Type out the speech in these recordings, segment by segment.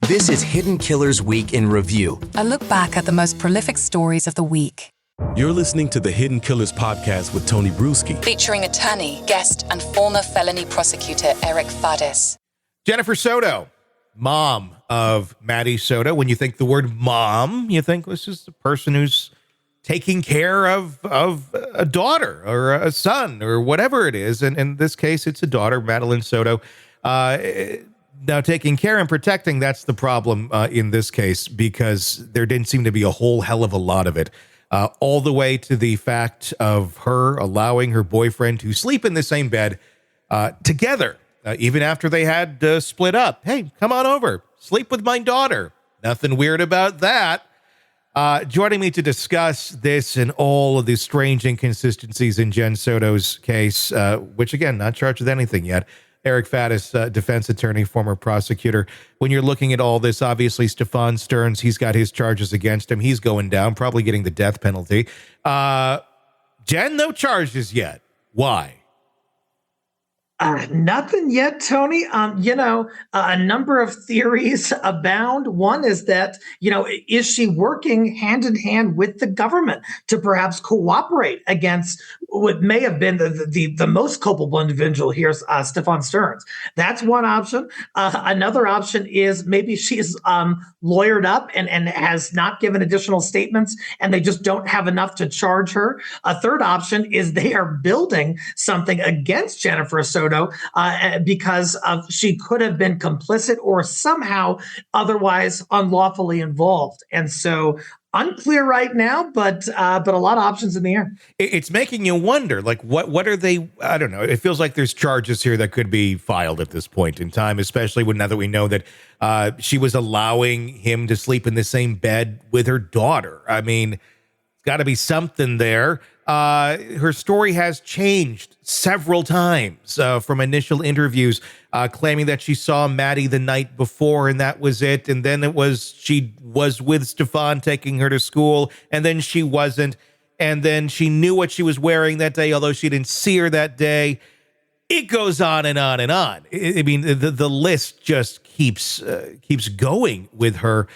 This is Hidden Killers Week in Review. A look back at the most prolific stories of the week. You're listening to the Hidden Killers podcast with Tony Brueski. Featuring attorney, guest, and former felony prosecutor Eric Fadis. Jennifer Soto, mom of Maddie Soto. When you think the word mom, you think this is the person who's taking care of a daughter or a son or whatever it is. And in this case, it's a daughter, Madeline Soto. Now, taking care and protecting, that's the problem in this case, because there didn't seem to be a whole hell of a lot of it. All the way to the fact of her allowing her boyfriend to sleep in the same bed together, even after they had split up. Hey, come on over, sleep with my daughter. Nothing weird about that. Joining me to discuss this and all of these strange inconsistencies in Jen Soto's case, which, again, not charged with anything yet, Eric Fadis, defense attorney, former prosecutor. When you're looking at all this, obviously, Stephan Stearns, he's got his charges against him. He's going down, probably getting the death penalty. Jen, no charges yet. Why? Nothing yet, Tony. A number of theories abound. One is that, is she working hand in hand with the government to perhaps cooperate against what may have been the most culpable individual here, Stephan Stearns? That's one option. Another option is maybe she's lawyered up and has not given additional statements, and they just don't have enough to charge her. A third option is they are building something against Jennifer Soto because she could have been complicit or somehow otherwise unlawfully involved. And so unclear right now, but a lot of options in the air. It's making you wonder, like, what are they? I don't know. It feels like there's charges here that could be filed at this point in time, especially now that we know that she was allowing him to sleep in the same bed with her daughter. I mean, it's got to be something there. Her story has changed several times from initial interviews, claiming that she saw Maddie the night before and that was it. And then she was with Stephan taking her to school, and then she wasn't. And then she knew what she was wearing that day, although she didn't see her that day. It goes on and on and on. I mean, the list just keeps going with her.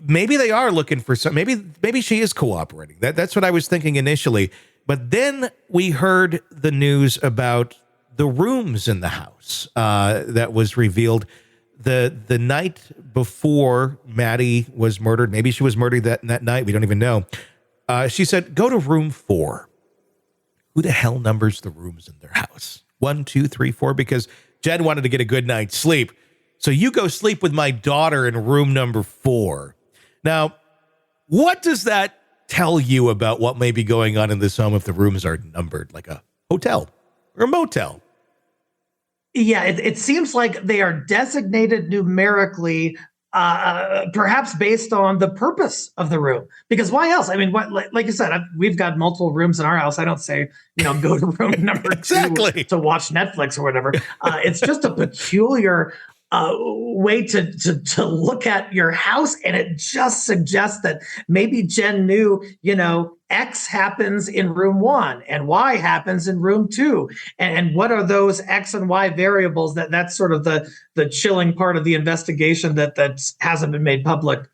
Maybe they are looking for some. Maybe she is cooperating. That's what I was thinking initially. But then we heard the news about the rooms in the house that was revealed the night before Maddie was murdered. Maybe she was murdered that night. We don't even know. She said, "Go to room 4." Who the hell numbers the rooms in their house? 1, 2, 3, 4. Because Jen wanted to get a good night's sleep. So you go sleep with my daughter in room number 4. Now, what does that tell you about what may be going on in this home if the rooms are numbered, like a hotel or a motel? Yeah, it seems like they are designated numerically, perhaps based on the purpose of the room. Because why else? I mean, like you said, we've got multiple rooms in our house. I don't say, go to room number 2 to watch Netflix or whatever. It's just a peculiar way to look at your house, and it just suggests that maybe Jen knew, X happens in room 1 and Y happens in room 2, and what are those X and Y variables? That's sort of the chilling part of the investigation that hasn't been made public.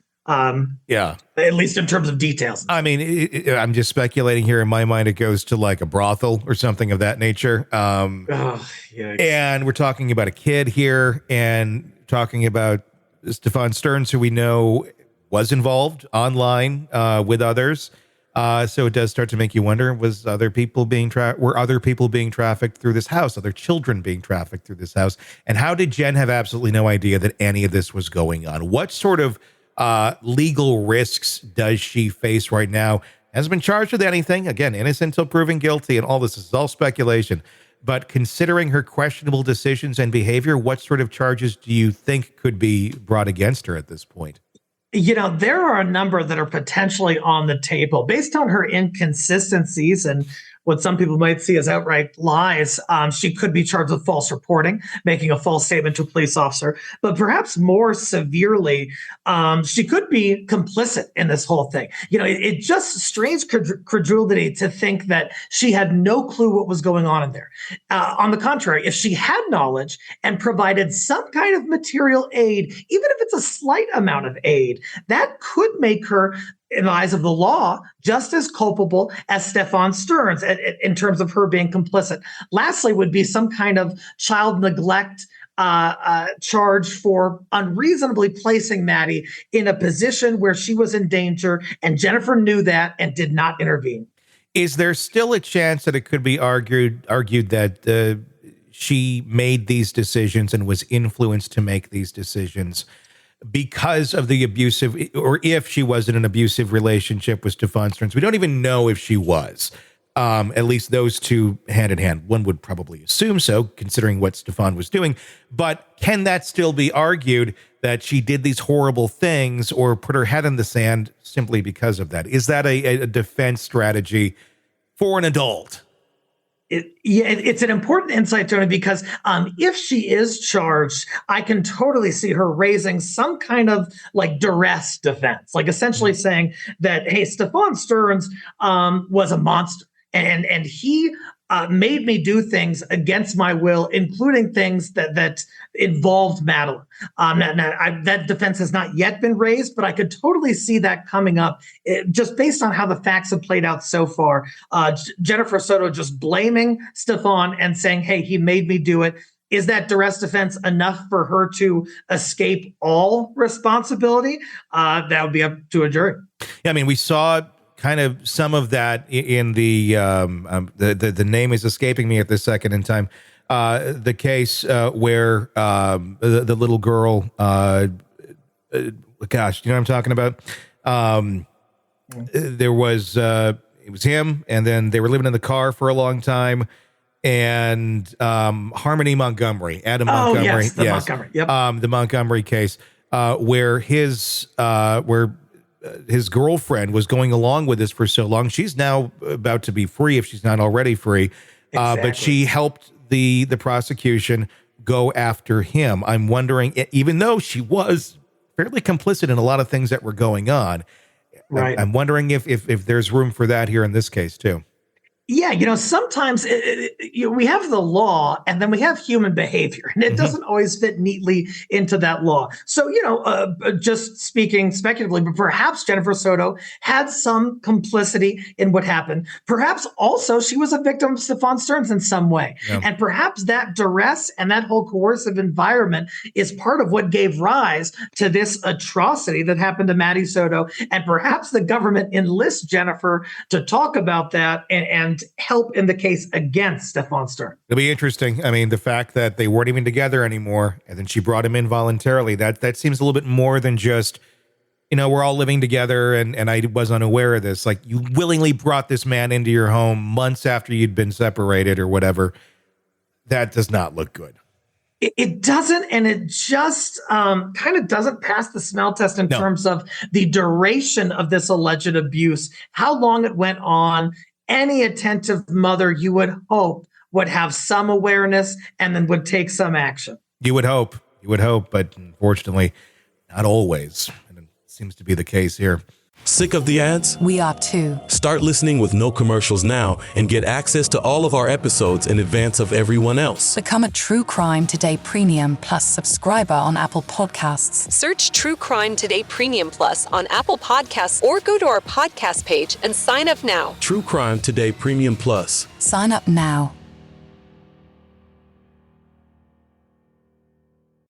Yeah, at least in terms of details. I mean, I'm just speculating here. In my mind, it goes to like a brothel or something of that nature. And we're talking about a kid here, and talking about Stephan Stearns, who we know was involved online with others. So it does start to make you wonder: were other people being trafficked through this house? Other children being trafficked through this house? And how did Jen have absolutely no idea that any of this was going on? What sort of legal risks does she face right now? Hasn't been charged with anything. Again, innocent until proven guilty, and all this is all speculation. But considering her questionable decisions and behavior, what sort of charges do you think could be brought against her at this point? There are a number that are potentially on the table based on her inconsistencies and what some people might see as outright lies. She could be charged with false reporting, making a false statement to a police officer. But perhaps more severely, she could be complicit in this whole thing. It just strains credulity to think that she had no clue what was going on in there. On the contrary, if she had knowledge and provided some kind of material aid, even if it's a slight amount of aid, that could make her, in the eyes of the law, just as culpable as Stephan Stearns in terms of her being complicit. Lastly, would be some kind of child neglect charge for unreasonably placing Maddie in a position where she was in danger, and Jennifer knew that and did not intervene. Is there still a chance that it could be argued that she made these decisions and was influenced to make these decisions because of the abusive, or if she was in an abusive relationship with Stephan Stearns? We don't even know if she was. At least those two hand in hand. One would probably assume so, considering what Stephan was doing. But can that still be argued that she did these horrible things or put her head in the sand simply because of that? Is that a defense strategy for an adult? It's an important insight, Tony, because if she is charged, I can totally see her raising some kind of like duress defense, like essentially saying that, hey, Stephan Stearns was a monster. And he made me do things against my will, including things that involved Madeline. That defense has not yet been raised, but I could totally see that coming up just based on how the facts have played out so far. Jennifer Soto just blaming Stephan and saying, hey, he made me do it. Is that duress defense enough for her to escape all responsibility? That would be up to a jury. Yeah, I mean, we saw kind of some of that in the name is escaping me at this second in time. The case where the little girl, gosh, you know what I'm talking about? There was it was him, and then they were living in the car for a long time. And Harmony Montgomery, Adam Montgomery, Montgomery, yep. The Montgomery case, where his girlfriend was going along with this for so long. She's now about to be free if she's not already free. Exactly. But she helped the prosecution go after him. I'm wondering, even though she was fairly complicit in a lot of things that were going on, right. I'm wondering if there's room for that here in this case too. Yeah, sometimes we have the law and then we have human behavior, and it doesn't always fit neatly into that law. So, just speaking speculatively, but perhaps Jennifer Soto had some complicity in what happened. Perhaps also she was a victim of Stephan Stearns in some way. Yeah. And perhaps that duress and that whole coercive environment is part of what gave rise to this atrocity that happened to Maddie Soto. And perhaps the government enlists Jennifer to talk about that and help in the case against Stephan Stearns. It'll be interesting. I mean, the fact that they weren't even together anymore, and then she brought him in voluntarily, that seems a little bit more than just, we're all living together and I was unaware of this. Like, you willingly brought this man into your home months after you'd been separated or whatever. That does not look good. It doesn't, and it just kind of doesn't pass the smell test in terms of the duration of this alleged abuse, how long it went on. Any attentive mother, you would hope, would have some awareness and then would take some action. You would hope, but unfortunately, not always. And it seems to be the case here. Sick of the ads? We are too. Start listening with no commercials now and get access to all of our episodes in advance of everyone else. Become a True Crime Today Premium Plus subscriber on Apple Podcasts. Search True Crime Today Premium Plus on Apple Podcasts or go to our podcast page and sign up now. True Crime Today Premium Plus. Sign up now.